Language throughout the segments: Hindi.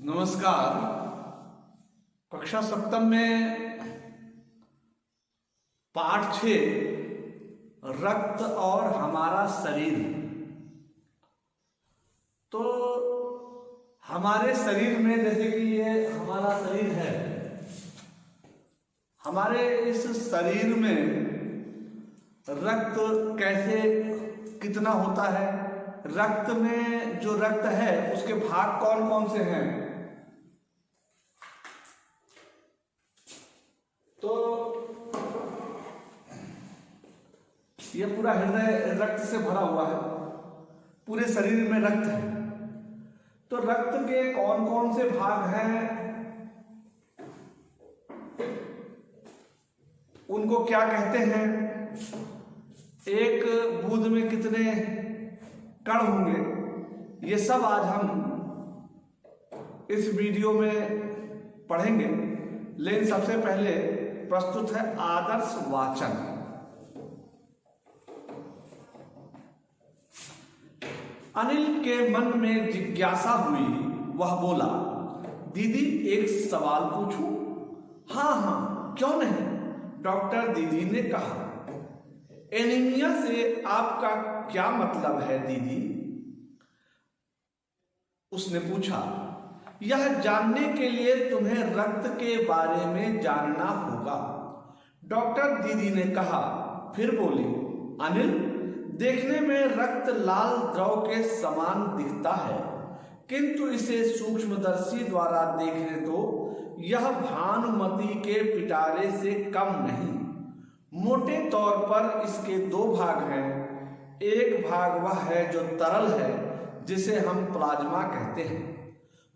नमस्कार। कक्षा सप्तम में पाठ 6 रक्त और हमारा शरीर। तो हमारे शरीर में जैसे कि ये हमारा शरीर है, हमारे इस शरीर में रक्त कैसे कितना होता है, रक्त में जो रक्त है उसके भाग कौन कौन से हैं। तो ये पूरा हृदय रक्त से भरा हुआ है, पूरे शरीर में रक्त है। तो रक्त के कौन कौन से भाग हैं, उनको क्या कहते हैं, एक बूंद में कितने कण होंगे, ये सब आज हम इस वीडियो में पढ़ेंगे। लेकिन सबसे पहले प्रस्तुत है आदर्श वाचन। अनिल के मन में जिज्ञासा हुई। वह बोला, दीदी एक सवाल पूछूं? हाँ हाँ, क्यों नहीं, डॉक्टर दीदी ने कहा। एनीमिया से आपका क्या मतलब है दीदी? उसने पूछा। यह जानने के लिए तुम्हें रक्त के बारे में जानना होगा, डॉक्टर दीदी ने कहा। फिर बोली, अनिल, देखने में रक्त लाल द्रव के समान दिखता है, किंतु इसे सूक्ष्मदर्शी द्वारा देखने तो यह भानुमति के पिटारे से कम नहीं। मोटे तौर पर इसके दो भाग हैं। एक भाग वह है जो तरल है, जिसे हम प्लाज्मा कहते हैं।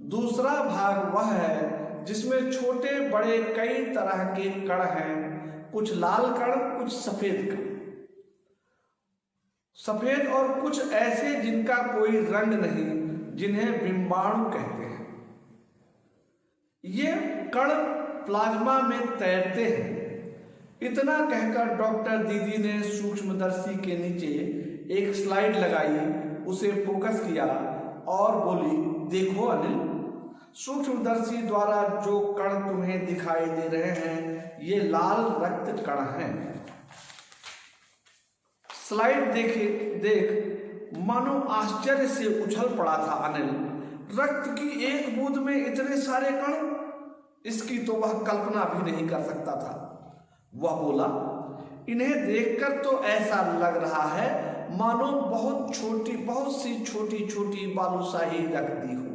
दूसरा भाग वह है जिसमें छोटे बड़े कई तरह के कण हैं, कुछ लाल कण, कुछ सफेद कण, सफेद और कुछ ऐसे जिनका कोई रंग नहीं, जिन्हें बिंबाणु कहते हैं। ये कण प्लाज्मा में तैरते हैं। इतना कहकर डॉक्टर दीदी ने सूक्ष्मदर्शी के नीचे एक स्लाइड लगाई, उसे फोकस किया और बोली, देखो अनिल, सूक्ष्मदर्शी द्वारा जो कण तुम्हें दिखाई दे रहे हैं ये लाल रक्त कण हैं। स्लाइड देख मानो आश्चर्य से उछल पड़ा था अनिल। रक्त की एक बूंद में इतने सारे कण, इसकी तो वह कल्पना भी नहीं कर सकता था। वह बोला, इन्हें देखकर तो ऐसा लग रहा है मानो बहुत सी छोटी छोटी बालूशाही रख दी हो।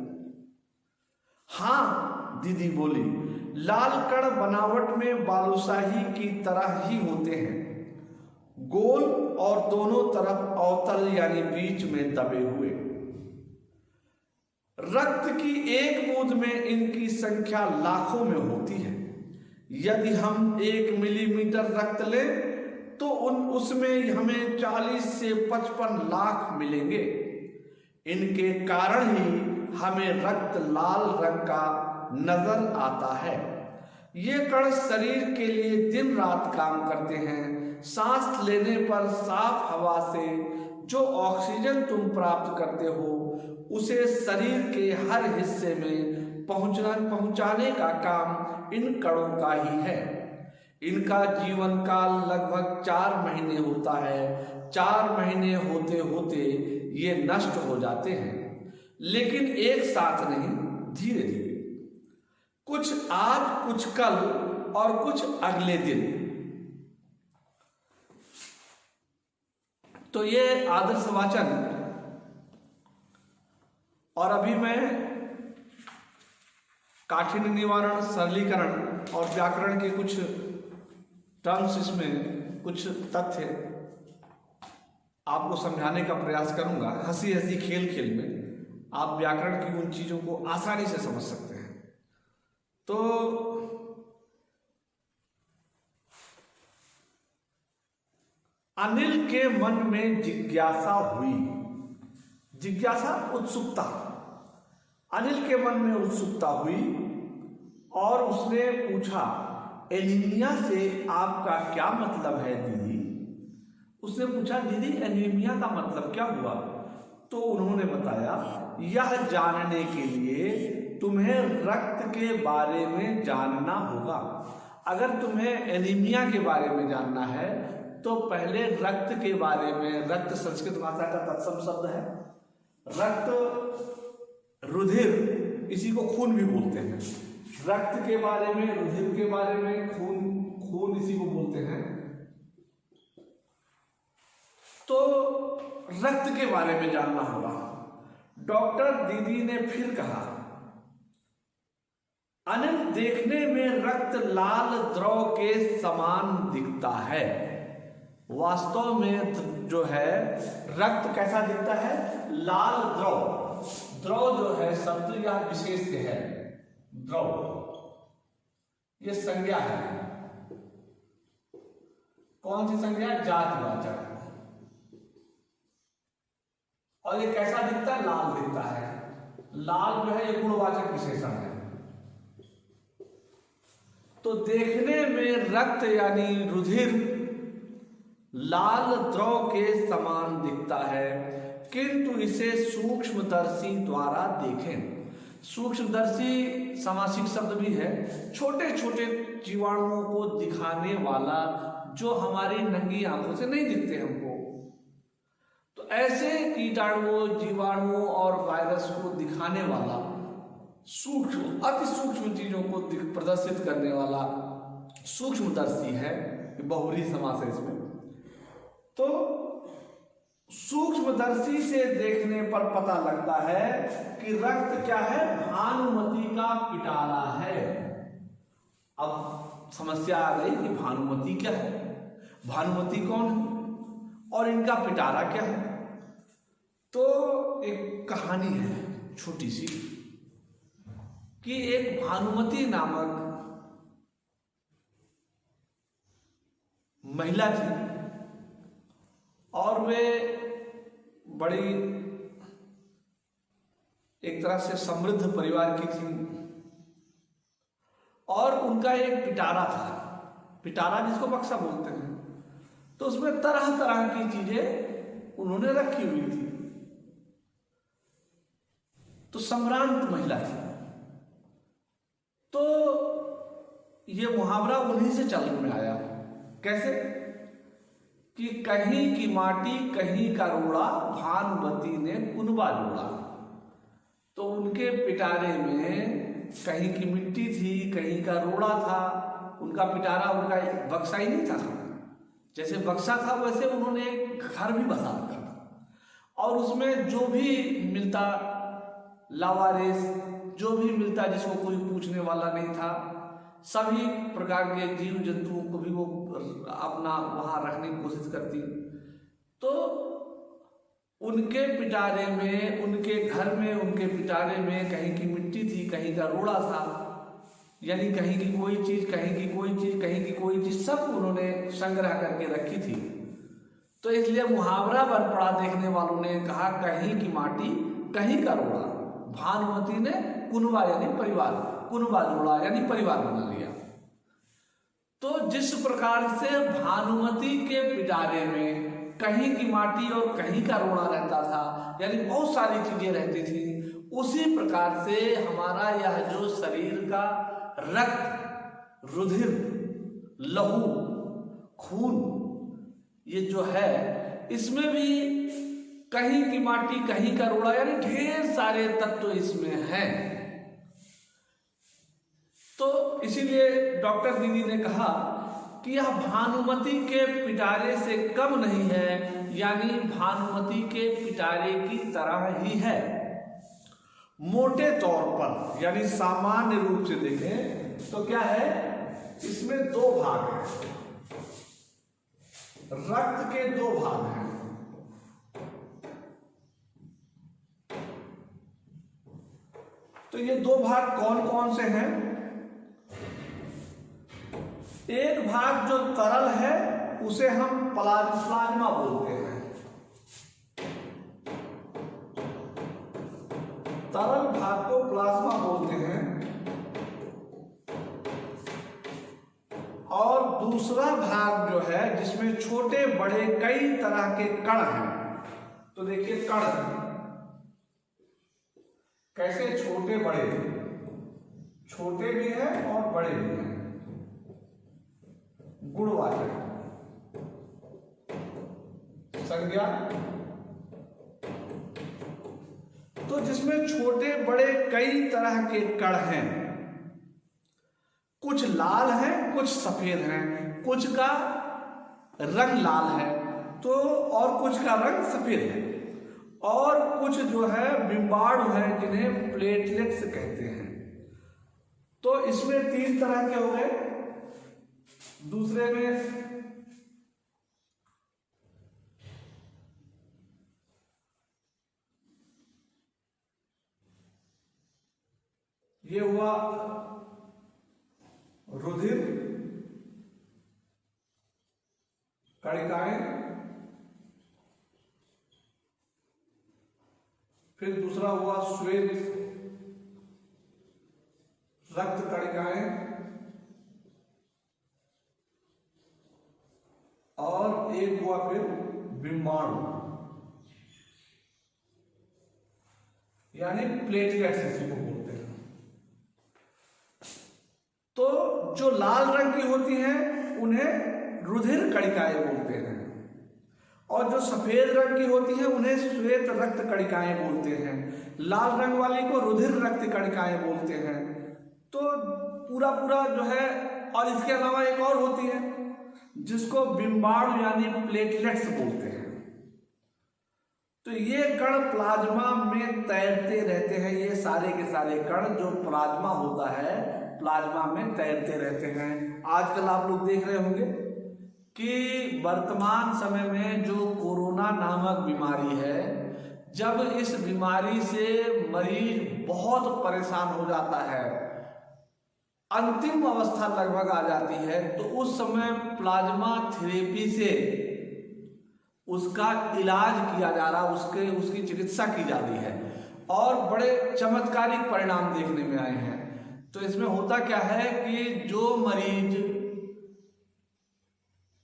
हाँ, दीदी बोली, लाल कण बनावट में बालूशाही की तरह ही होते हैं, गोल और दोनों तरफ अवतल यानी बीच में दबे हुए। रक्त की एक बूंद में इनकी संख्या लाखों में होती है। यदि हम 1 मिलीमीटर रक्त लें तो उसमें हमें 40 से 55 लाख मिलेंगे। इनके कारण ही हमें रक्त लाल रंग का नजर आता है। ये कण शरीर के लिए दिन रात काम करते हैं। सांस लेने पर साफ हवा से जो ऑक्सीजन तुम प्राप्त करते हो, उसे शरीर के हर हिस्से में पहुंचाने का काम इन कणों का ही है। इनका जीवन काल लगभग 4 महीने होता है। 4 महीने होते होते ये नष्ट हो जाते हैं, लेकिन एक साथ नहीं, धीरे धीरे, कुछ आज, कुछ कल और कुछ अगले दिन। तो ये आदर्श वाचन। और अभी मैं काठिन्य निवारण, सरलीकरण और व्याकरण के कुछ टर्म्स, इसमें कुछ तथ्य आपको समझाने का प्रयास करूंगा। हंसी हंसी खेल खेल में आप व्याकरण की उन चीजों को आसानी से समझ सकते हैं। तो अनिल के मन में जिज्ञासा हुई। जिज्ञासा, उत्सुकता। अनिल के मन में उत्सुकता हुई और उसने पूछा, एनीमिया से आपका क्या मतलब है दीदी? उसने पूछा, दीदी एनीमिया का मतलब क्या हुआ? तो उन्होंने बताया, यह जानने के लिए तुम्हें रक्त के बारे में जानना होगा। अगर तुम्हें एनीमिया के बारे में जानना है तो पहले रक्त के बारे में, रक्त संस्कृत भाषा का तत्सम शब्द है, रक्त रुधिर, इसी को खून भी बोलते हैं। रक्त के बारे में, रुधिर के बारे में, खून इसी को बोलते हैं। तो रक्त के बारे में जानना होगा। डॉक्टर दीदी ने फिर कहा, अनिल देखने में रक्त लाल द्रव के समान दिखता है। वास्तव में जो है रक्त कैसा दिखता है? लाल द्रव। द्रव जो है शब्द या विशेष है, द्रव ये संज्ञा है। कौन सी संज्ञा? जातिवाचक। और ये कैसा दिखता है? लाल दिखता है। लाल जो है ये गुणवाचक विशेषण है। तो देखने में रक्त यानी रुधिर लाल द्रव के समान दिखता है, किंतु इसे सूक्ष्मदर्शी द्वारा देखें। सूक्ष्मदर्शी समासिक शब्द भी है, छोटे छोटे जीवाणुओं को दिखाने वाला, जो हमारी नंगी आंखों से नहीं दिखते हमको। तो ऐसे कीटाणुओं, जीवाणुओं और वायरस को दिखाने वाला, सूक्ष्म अति सूक्ष्म चीजों को प्रदर्शित करने वाला सूक्ष्मदर्शी है। बहुरी समास है इसमें। तो सूक्ष्मदर्शी से देखने पर पता लगता है कि रक्त क्या है? भानुमति का पिटारा है। अब समस्या आ गई कि भानुमति क्या है, भानुमति कौन है और इनका पिटारा क्या है। तो एक कहानी है छोटी सी कि एक भानुमति नामक महिला थी और वे बड़ी एक तरह से समृद्ध परिवार की थी और उनका एक पिटारा था, पिटारा जिसको बक्सा बोलते हैं। तो उसमें तरह तरह की चीजें उन्होंने रखी हुई थी। तो सम्रांत महिला थी। तो ये मुहावरा उन्हीं से चलन में आया। कैसे? कि कहीं की माटी कहीं का रोड़ा, भानुमति ने कुनबा जोड़ा। तो उनके पिटारे में कहीं की मिट्टी थी, कहीं का रोड़ा था। उनका पिटारा उनका बक्सा ही नहीं था। जैसे बक्सा था वैसे उन्होंने एक घर भी बसा रखा था और उसमें जो भी मिलता, लावारिस जो भी मिलता, जिसको कोई पूछने वाला नहीं था, सभी प्रकार के जीव जंतुओं को भी वो अपना वहां रखने की कोशिश करती। तो उनके पिटारे में, उनके घर में, उनके पिटारे में कहीं की मिट्टी थी, कहीं का रोड़ा था, यानी कहीं की कोई चीज, कहीं की कोई चीज, कहीं की कोई चीज, सब उन्होंने संग्रह करके रखी थी। तो इसलिए मुहावरा बन पड़ा। देखने वालों ने कहा कहीं की माटी कहीं का रोड़ा, भानुमति ने कुनबा यानी परिवार, कुनबा जोड़ा यानी परिवार बना लिया। तो जिस प्रकार से भानुमति के पिटारे में कहीं की माटी और कहीं का रोड़ा रहता था, यानी बहुत सारी चीजें रहती थी, उसी प्रकार से हमारा यह जो शरीर का रक्त, रुधिर, लहू, खून, ये जो है, इसमें भी कहीं की माटी कहीं का रोड़ा यानी ढेर सारे तत्व इसमें हैं। तो इसीलिए डॉक्टर दीदी ने कहा कि यह भानुमति के पिटारे से कम नहीं है, यानी भानुमति के पिटारे की तरह ही है। मोटे तौर पर यानी सामान्य रूप से देखें तो क्या है, इसमें दो भाग हैं, रक्त के दो भाग हैं। तो ये दो भाग कौन कौन से हैं? एक भाग जो तरल है उसे हम प्लाज्मा बोलते हैं। तरल भाग को प्लाज्मा बोलते हैं और दूसरा भाग जो है जिसमें छोटे बड़े कई तरह के कण हैं। तो देखिए कण कैसे छोटे बड़े, छोटे भी हैं और बड़े भी हैं, गुणवाचक संज्ञा। तो जिसमें छोटे बड़े कई तरह के कण हैं, कुछ लाल हैं, कुछ सफेद हैं, कुछ का रंग लाल है तो और कुछ का रंग सफेद है, और कुछ जो है बिंबाणु है जिन्हें प्लेटलेट्स कहते हैं। तो इसमें 3 तरह के हो गए। दूसरे में ये हुआ रुधिर कणिकाएं, फिर दूसरा हुआ श्वेत रक्त कणिकाएं, और एक हुआ फिर बिंबाणु यानी प्लेटलेट्स इसी को बोलते हैं। तो जो लाल रंग की होती हैं उन्हें रुधिर कणिकाएं बोलते हैं, और जो सफेद रंग की होती हैं उन्हें श्वेत रक्त कणिकाएं बोलते हैं। लाल रंग वाली को रुधिर रक्त कणिकाएं बोलते हैं। तो पूरा जो है, और इसके अलावा एक और होती है जिसको बिंबाणु यानी प्लेटलेट्स बोलते हैं। तो ये कण प्लाज्मा में तैरते रहते हैं। ये सारे के सारे कण जो प्लाज्मा होता है, प्लाज्मा में तैरते रहते हैं। आजकल आप लोग देख रहे होंगे कि वर्तमान समय में जो कोरोना नामक बीमारी है, जब इस बीमारी से मरीज बहुत परेशान हो जाता है, अंतिम अवस्था लगभग आ जाती है, तो उस समय प्लाज्मा थेरेपी से उसका इलाज किया जा रहा, उसकी चिकित्सा की जा रही है, और बड़े चमत्कारिक परिणाम देखने में आए हैं। तो इसमें होता क्या है कि जो मरीज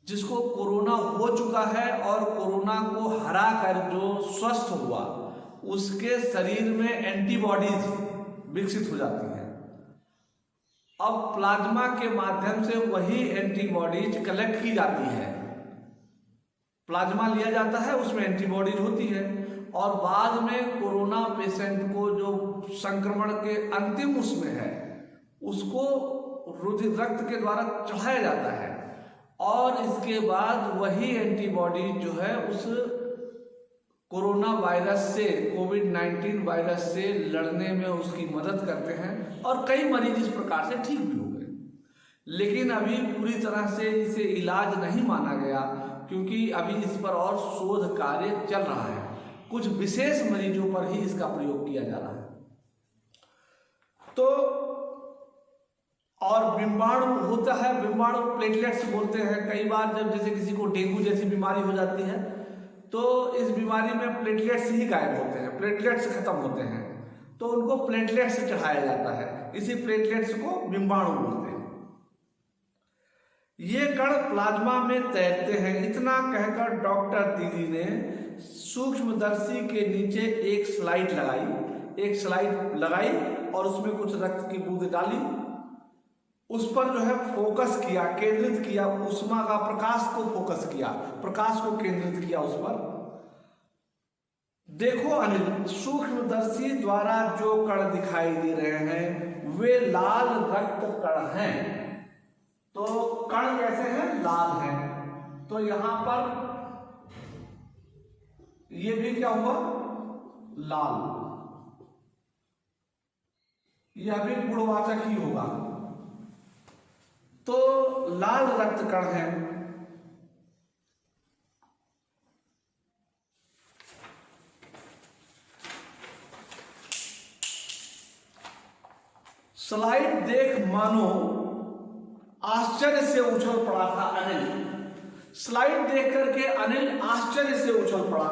जिसको कोरोना हो चुका है और कोरोना को हरा कर जो स्वस्थ हुआ, उसके शरीर में एंटीबॉडीज विकसित हो जाती हैं। अब प्लाज्मा के माध्यम से वही एंटीबॉडीज कलेक्ट की जाती है। प्लाज्मा लिया जाता है, उसमें एंटीबॉडीज होती है, और बाद में कोरोना पेशेंट को जो संक्रमण के अंतिम उसमें है, उसको रुधिर रक्त के द्वारा चढ़ाया जाता है, और इसके बाद वही एंटीबॉडी जो है उस कोरोना वायरस से, कोविड-19 वायरस से लड़ने में उसकी मदद करते हैं, और कई मरीज इस प्रकार से ठीक भी हो गए। लेकिन अभी पूरी तरह से इसे इलाज नहीं माना गया, क्योंकि अभी इस पर और शोध कार्य चल रहा है। कुछ विशेष मरीजों पर ही इसका प्रयोग किया जा रहा है। तो और बिंबाणु होता है, बिंबाणु प्लेटलेट्स बोलते हैं। कई बार जब जैसे किसी को डेंगू जैसी बीमारी हो जाती है, तो इस बीमारी में प्लेटलेट्स ही गायब होते हैं, प्लेटलेट्स खत्म होते हैं, तो उनको प्लेटलेट्स चढ़ाया जाता है। इसी प्लेटलेट्स को बिंबाणु बोलते हैं। ये कण प्लाज्मा में तैरते हैं। इतना कहकर डॉक्टर दीदी ने सूक्ष्मदर्शी के नीचे एक स्लाइड लगाई और उसमें कुछ रक्त की बूंद डाली, उस पर जो है फोकस किया, केंद्रित किया, उष्मा का प्रकाश को फोकस किया, प्रकाश को केंद्रित किया उस पर। देखो अनिल, सूक्ष्मदर्शी द्वारा जो कण दिखाई दे रहे हैं वे लाल रक्त कण हैं। तो कण कैसे हैं? लाल हैं। तो यहां पर ये भी क्या हुआ? लाल। यह भी गुणवाचक ही होगा। तो लाल रक्त कण है। स्लाइड देख मानो आश्चर्य से उछल पड़ा था अनिल। स्लाइड देख करके अनिल आश्चर्य से उछल पड़ा।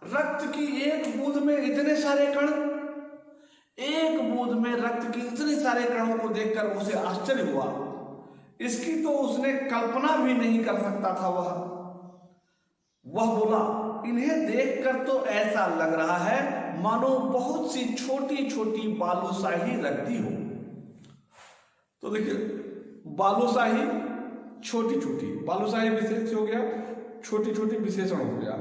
रक्त की एक बूंद में इतने सारे कण, एक बूंद में रक्त की इतने सारे कणों को देखकर उसे आश्चर्य हुआ। इसकी तो उसने कल्पना भी नहीं कर सकता था। वह बोला, इन्हें देखकर तो ऐसा लग रहा है मानो बहुत सी छोटी छोटी बालूशाही रखती हो। तो देखिए बालूशाही छोटी छोटी, बालूशाही विशेष हो गया, छोटी छोटी विशेषण हो गया,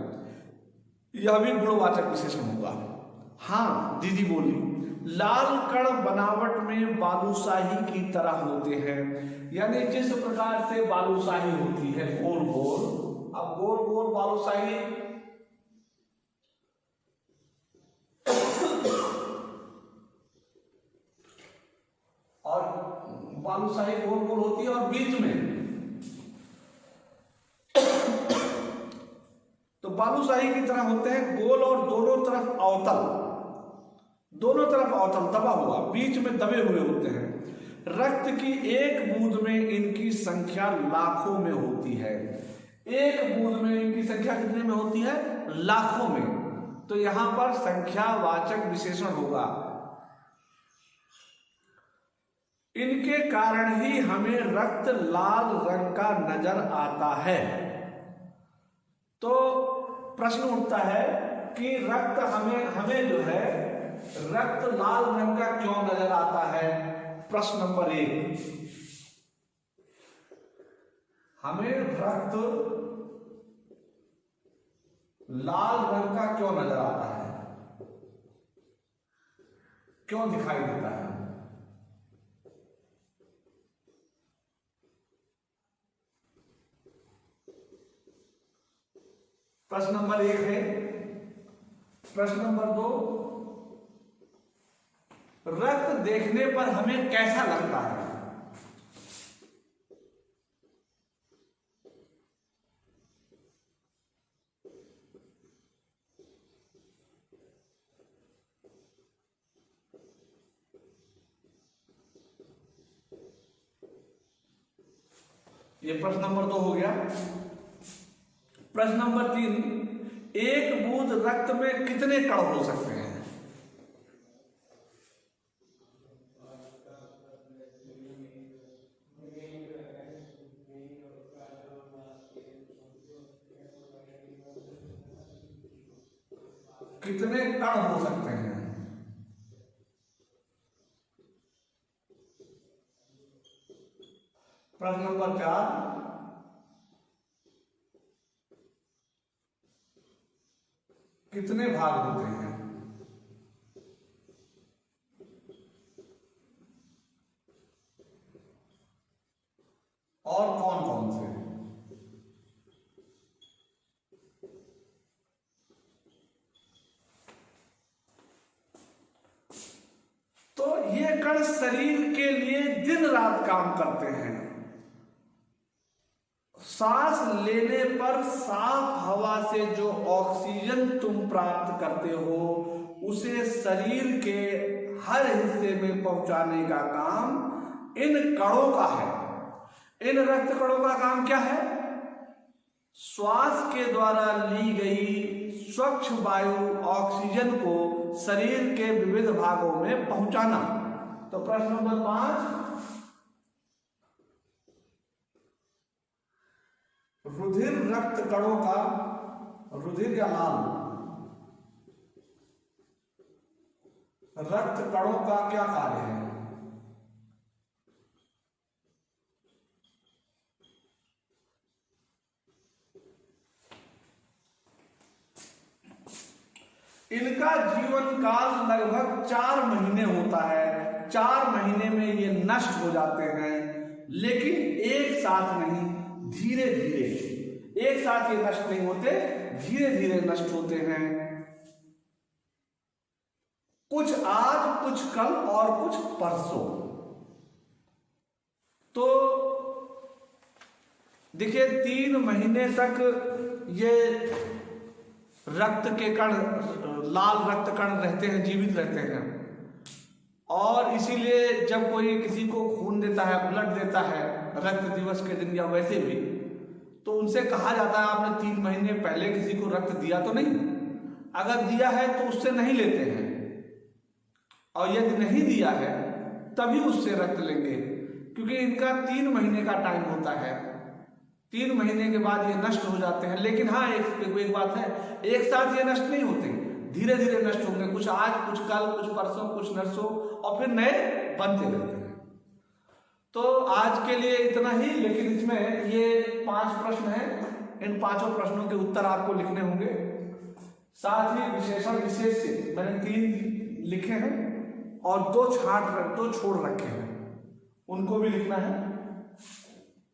यह भी गुणवाचक विशेषण होगा। हाँ दीदी बोली, लाल कण बनावट में बालूशाही की तरह होते हैं, यानी जिस प्रकार से बालूशाही होती है गोल गोल, अब गोल गोल बालूशाही और बालूशाही गोल गोल होती है और बीच में तो बालूशाही की तरह होते हैं गोल और दोनों तरफ अवतल, दोनों तरफ अवतल दबा हुआ, बीच में दबे हुए होते हैं। रक्त की एक बूंद में इनकी संख्या लाखों में होती है। एक बूंद में इनकी संख्या कितने में होती है? लाखों में। तो यहां पर संख्यावाचक विशेषण होगा। इनके कारण ही हमें रक्त लाल रंग का नजर आता है। तो प्रश्न उठता है कि रक्त हमें जो है रक्त लाल रंग का क्यों नजर आता है? प्रश्न नंबर 1, हमें रक्त लाल रंग का क्यों नजर आता है, क्यों दिखाई देता है? प्रश्न नंबर 1 है। प्रश्न नंबर 2, रक्त देखने पर हमें कैसा लगता है? ये प्रश्न नंबर 2 हो गया। प्रश्न नंबर 3, एक बूंद रक्त में कितने कण हो सकते हैं? कितने कण हो सकते हैं? प्रश्न नंबर 4, कितने भाग होते हैं? और कौन कौन से? तो ये कण शरीर के लिए दिन रात काम करते हैं। सांस लेने पर साफ हवा से जो ऑक्सीजन तुम प्राप्त करते हो उसे शरीर के हर हिस्से में पहुंचाने का काम इन कणों का है। इन रक्त कणों का काम क्या है? श्वास के द्वारा ली गई स्वच्छ वायु ऑक्सीजन को शरीर के विविध भागों में पहुंचाना। तो प्रश्न नंबर 5, रुधिर रक्त कणों का, रुधिर या लाल रक्त कणों का क्या कार्य है? इनका जीवन काल लगभग 4 महीने होता है। 4 महीने में ये नष्ट हो जाते हैं, लेकिन एक साथ नहीं, धीरे धीरे। एक साथ ये नष्ट नहीं होते, धीरे धीरे नष्ट होते हैं। कुछ आज, कुछ कल और कुछ परसों। तो देखिए 3 महीने तक ये रक्त के कण, लाल रक्त कण रहते हैं, जीवित रहते हैं। और इसीलिए जब कोई किसी को खून देता है, ब्लड देता है रक्त दिवस के दिन या वैसे भी, तो उनसे कहा जाता है आपने 3 महीने पहले किसी को रक्त दिया तो नहीं? अगर दिया है तो उससे नहीं लेते हैं, और यदि नहीं दिया है तभी उससे रक्त लेंगे, क्योंकि इनका 3 महीने का टाइम होता है। 3 महीने के बाद ये नष्ट हो जाते हैं। लेकिन हाँ एक बात है, एक साथ ये नष्ट नहीं होते, धीरे धीरे नष्ट होंगे। कुछ आज, कुछ कल, कुछ परसों, कुछ नरसों, और फिर नए बनते रहते हैं। तो आज के लिए इतना ही, लेकिन इसमें ये 5 प्रश्न हैं, इन 5 प्रश्नों के उत्तर आपको लिखने होंगे। साथ ही विशेषण विशेष से मैंने 3 लिखे हैं और 2 छोड़ रखे हैं, उनको भी लिखना है।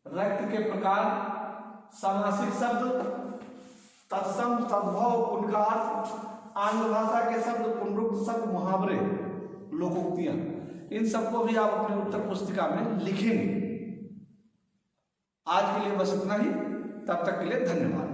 रक्त के प्रकार, समासिक शब्द, तत्सम, तद्भव, उनका अर्थ, आंग्ल भाषा के शब्द, पुनरुक्त शब्द, मुहावरे, लोकोक्तियां, इन सबको भी आप अपने उत्तर पुस्तिका में लिखेंगे। आज के लिए बस इतना ही, तब तक के लिए धन्यवाद।